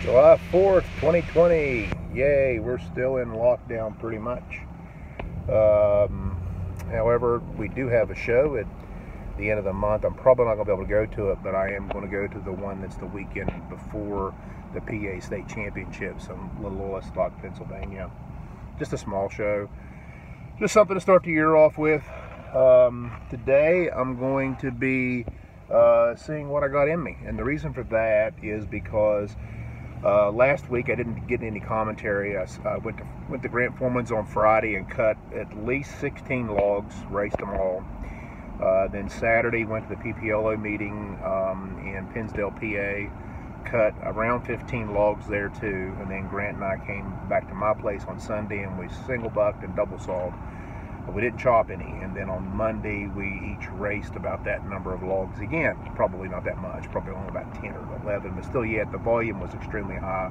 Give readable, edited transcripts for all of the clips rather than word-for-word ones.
July 4th, 2020. Yay, we're still in lockdown pretty much. However, we do have a show at the end of the month. I'm probably not going to be able to go to it, but I am going to go to the one that's the weekend before the PA State Championships in Little Lostock, Pennsylvania. Just a small show. Just something to start the year off with. Today I'm going to be seeing what I got in me, and the reason for that is because last week I didn't get any commentary. I went to Grant Foreman's on Friday and cut at least 16 logs, raced them all. Then Saturday went to the PPLO meeting in Pennsdale, PA, cut around 15 logs there too. And then Grant and I came back to my place on Sunday and we single bucked and double sawed. But we didn't chop any. And then on Monday we each raced about that number of logs again. Probably not that much, probably only about 10 or 11, but still yet the volume was extremely high.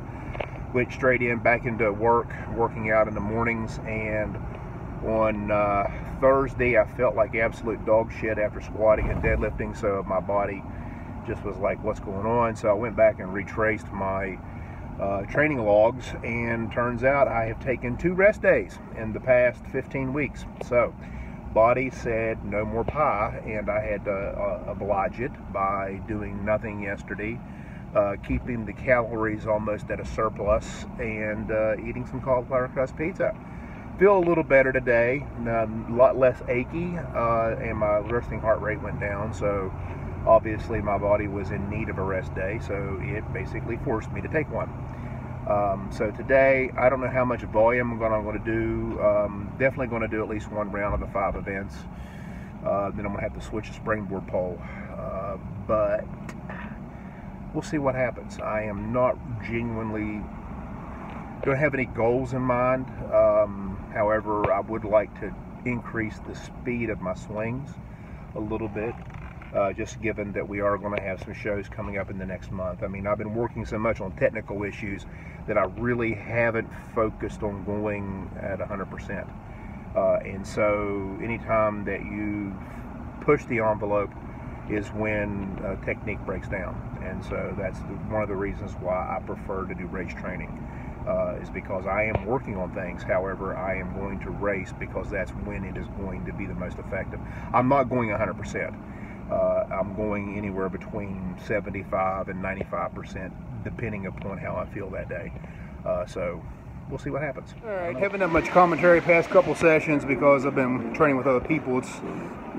Went straight back into working out in the mornings, and on Thursday I felt like absolute dog shit after squatting and deadlifting, so my body just was like, what's going on? So I went back and retraced my training logs, and turns out I have taken 2 rest days in the past 15 weeks. So body said no more pie, and I had to oblige it by doing nothing yesterday, keeping the calories almost at a surplus, and eating some cauliflower crust pizza. Feel a little better today, a lot less achy, and my resting heart rate went down, so obviously my body was in need of a rest day, so it basically forced me to take one. So today, I don't know how much volume I'm going to do. Definitely going to do at least 1 round of the 5 events. Then I'm going to have to switch the springboard pole. But we'll see what happens. I am not genuinely, don't have any goals in mind. However, I would like to increase the speed of my swings a little bit. Just given that we are going to have some shows coming up in the next month. I mean, I've been working so much on technical issues that I really haven't focused on going at 100%. And so anytime that you push the envelope is when technique breaks down. And so that's one of the reasons why I prefer to do race training, is because I am working on things. However, I am going to race because that's when it is going to be the most effective. I'm not going 100%. I'm going anywhere between 75 and 95%, depending upon how I feel that day. So we'll see what happens. All right, haven't done much commentary past couple sessions because I've been training with other people. It's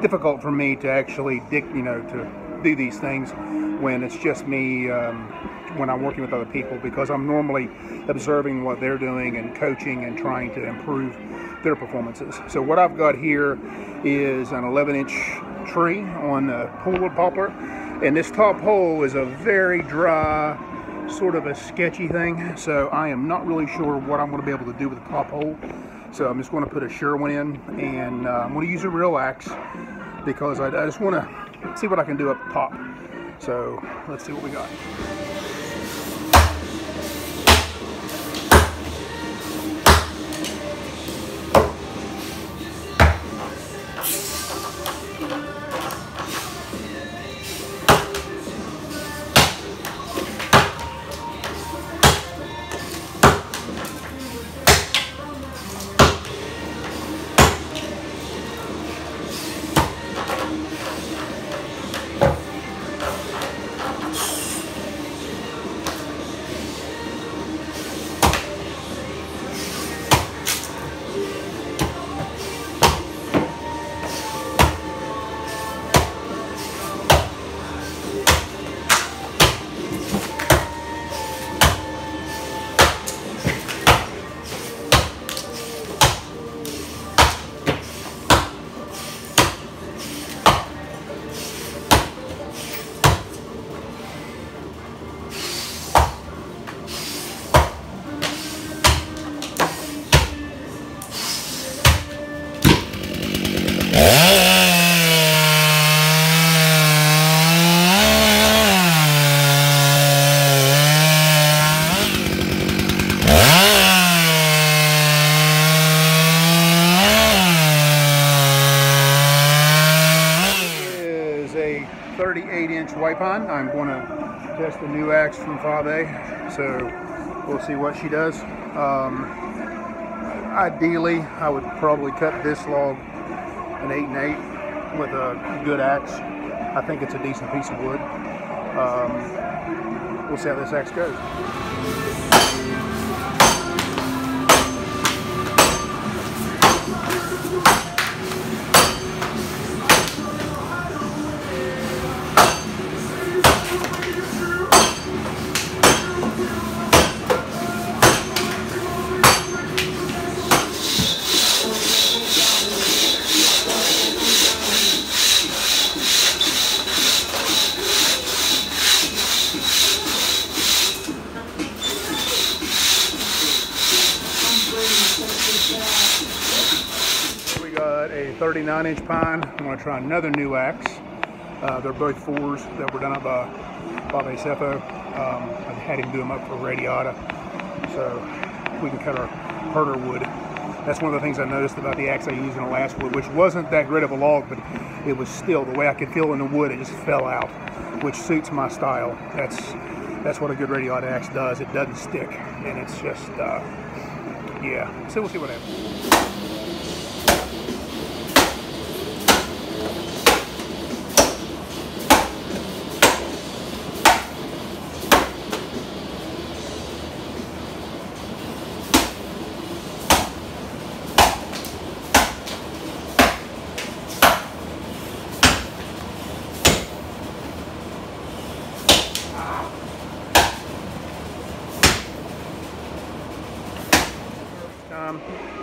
difficult for me to actually to do these things when it's just me, when I'm working with other people, because I'm normally observing what they're doing and coaching and trying to improve their performances. So what I've got here is an 11-inch tree on a poolwood poplar, and this top hole is a very dry, sort of a sketchy thing, so I am not really sure what I'm going to be able to do with the top hole. So I'm just going to put a sure one in, and I'm going to use a real axe because I just want to see what I can do up top. So let's see what we got. Is a 38-inch white pine. I'm going to test the new axe from Fave, so we'll see what she does. Ideally, I would probably cut this log an 8 and 8 with a good axe. I think it's a decent piece of wood. We'll see how this axe goes. We got a 39-inch pine. I'm going to try another new axe. They're both 4s that were done up by Fave Cepho. I've had him do them up for Radiata, so we can cut our harder wood. That's one of the things I noticed about the axe I used in the last wood, which wasn't that great of a log, but it was still, the way I could feel in the wood, it just fell out, which suits my style. That's what a good Radiata axe does. It doesn't stick, and it's just, yeah. So we'll see what happens.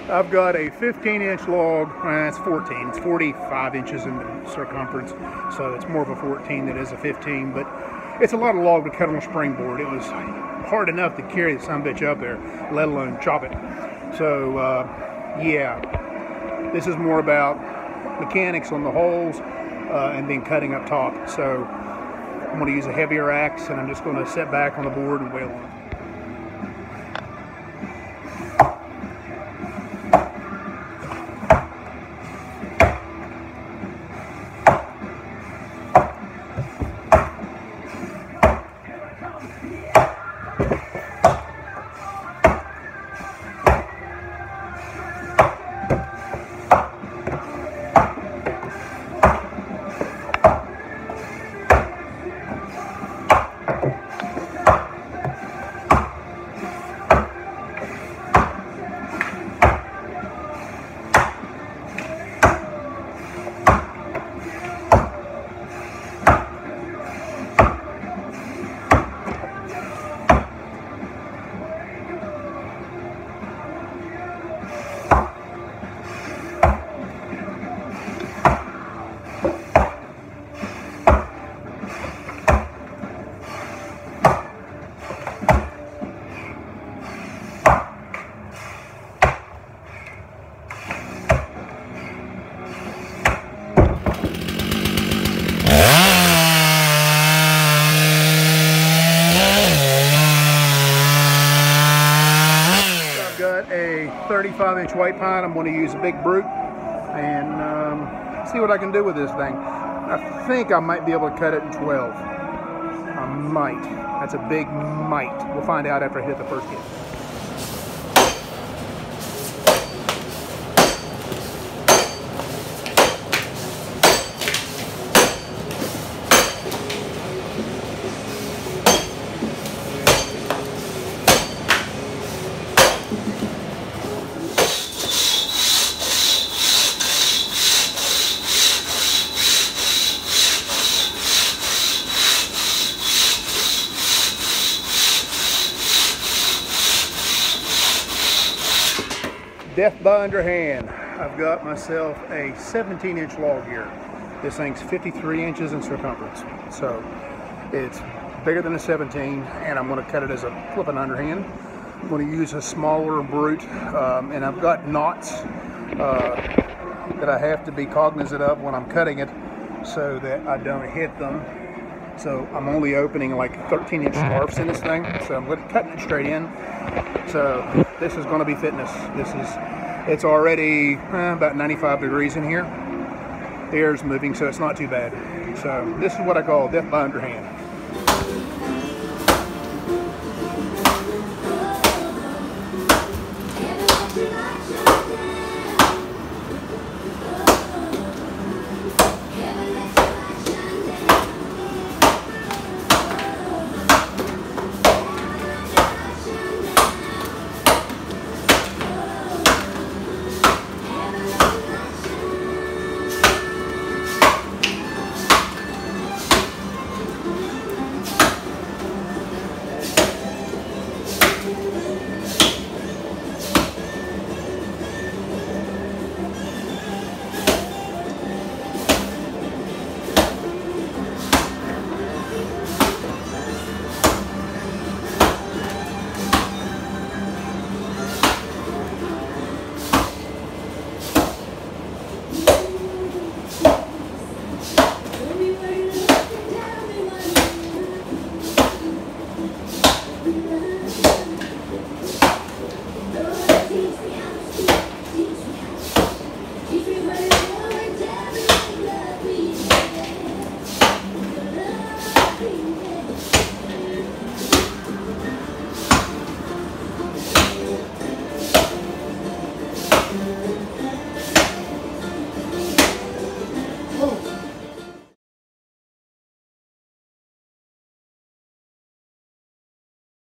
I've got a 15-inch log, it's 14, it's 45 inches in the circumference, so it's more of a 14 than it is a 15, but it's a lot of log to cut on a springboard. It was hard enough to carry the sumbitch up there, let alone chop it. So, yeah, this is more about mechanics on the holes and then cutting up top. So I'm going to use a heavier axe, and I'm just going to sit back on the board and wail on it. A 35-inch white pine. I'm going to use a big brute and see what I can do with this thing. I think I might be able to cut it in 12. I might. That's a big might. We'll find out after I hit the first hit. Death by underhand. I've got myself a 17-inch log here. This thing's 53 inches in circumference, so it's bigger than a 17, and I'm going to cut it as a flipping underhand. I'm going to use a smaller brute, and I've got knots that I have to be cognizant of when I'm cutting it so that I don't hit them. So I'm only opening like 13-inch scarfs in this thing, so I'm cutting it straight in. So this is going to be fitness. It's already about 95 degrees in here. The air's moving, so it's not too bad. So this is what I call death by underhand.